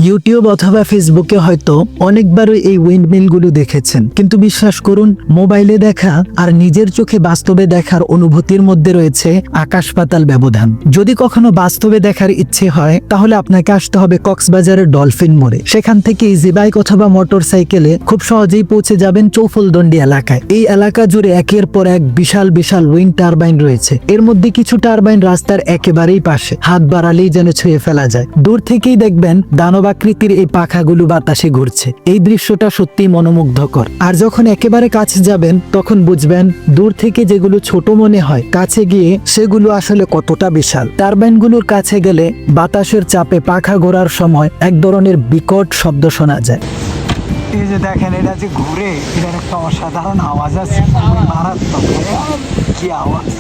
YouTube অথবা ফেসবুকে হয়তো অনেকবারই এই উইন্ডমিলগুলো দেখেছেন, কিন্তু বিশ্বাস করুন, মোবাইলে দেখা আর নিজের চোখে বাস্তবে দেখার অনুভূতির মধ্যে রয়েছে আকাশ পাতাল ব্যবধান। যদি কখনো বাস্তবে দেখার ইচ্ছে হয় তাহলে আপনাকে আসতে হবে কক্সবাজারের ডলফিন মোড়ে। সেখান থেকে ইজি বাইক অথবা মোটর সাইকেলে খুব সহজেই পৌঁছে যাবেন চৌফুলদন্ডি এলাকায়। এই এলাকা জুড়ে একের পর এক বিশাল বিশাল উইন্ড টারবাইন রয়েছে। এর মধ্যে কিছু টারবাইন রাস্তার একেবারেই পাশে, হাত বাড়ালেই যেন ছুঁয়ে ফেলা যায়। দূর থেকেই দেখবেন দানবাকৃতির এই পাখাগুলো বাতাসে ঘুরছে। এই দৃশ্যটা সত্যি মনোমুগ্ধকর। আর যখন একেবারে কাছে যাবেন তখন বুঝবেন দূর থেকে যেগুলো ছোট মনে হয়, কাছে গিয়ে সেগুলো আসলে কতটা বিশাল। টারবাইনগুলোর কাছে গেলে বাতাসের চাপে পাখা ঘোরার সময় এক ধরনের বিকট শব্দ শোনা যায়। এই যে দেখেন, এটা যে ঘুরে, এটার একটা অসাধারণ আওয়াজ আছে, মারাত্মক। কি আওয়াজ!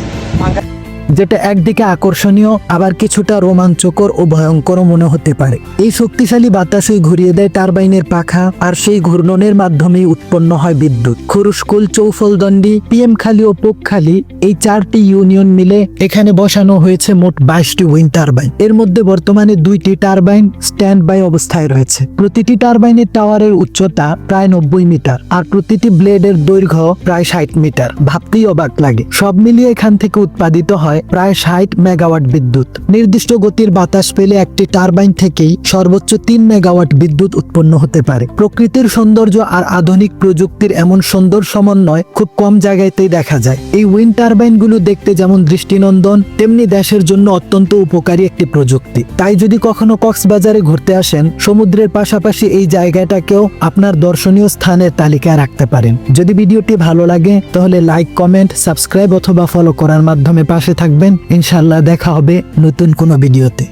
যেটা একদিকে আকর্ষণীয়, আবার কিছুটা রোমাঞ্চকর ও ভয়ঙ্কর মনে হতে পারে। এই শক্তিশালী বাতাসই ঘুরিয়ে দেয় টারবাইনের পাখা, আর সেই ঘূর্ণনের মাধ্যমেই উৎপন্ন হয় বিদ্যুৎ। খরুশকুল, চৌফুলদন্ডি, পিএমখালী ও পোকখালী, এই 4টি ইউনিয়ন মিলে এখানে বসানো হয়েছে মোট 22টি উইন্ড টারবাইন। এর মধ্যে বর্তমানে 2টি টারবাইন স্ট্যান্ড বাই অবস্থায় রয়েছে। প্রতিটি টারবাইনের টাওয়ারের উচ্চতা প্রায় 90 মিটার, আর প্রতিটি ব্লেডের দৈর্ঘ্য প্রায় 60 মিটার। ভাবতেই অবাক লাগে। সব মিলিয়ে এখান থেকে উৎপাদিত হয় প্রায় 60 মেগাওয়াট বিদ্যুৎ। নির্দিষ্ট গতির বাতাস পেলে একটি টারবাইন থেকেই সর্বোচ্চ 3 মেগাওয়াট বিদ্যুৎ উৎপন্ন হতে পারে। প্রকৃতির সৌন্দর্য আর আধুনিক প্রযুক্তির এমন সুন্দর সমন্বয় খুব কম জায়গাতেই দেখা যায়। এই উইন্ড টারবাইনগুলো দেখতে যেমন দৃষ্টিনন্দন, তেমনি দেশের জন্য অত্যন্ত উপকারী একটি প্রযুক্তি। তাই যদি কখনো কক্সবাজারে ঘুরতে আসেন, সমুদ্রের পাশাপাশি এই জায়গাটাকেও আপনার দর্শনীয় স্থানের তালিকায় রাখতে পারেন। যদি ভিডিওটি ভালো লাগে তাহলে লাইক, কমেন্ট, সাবস্ক্রাইব অথবা ফলো করার মাধ্যমে পাশে থাকবেন। ইনশাআল্লাহ দেখা হবে নতুন কোনো ভিডিওতে।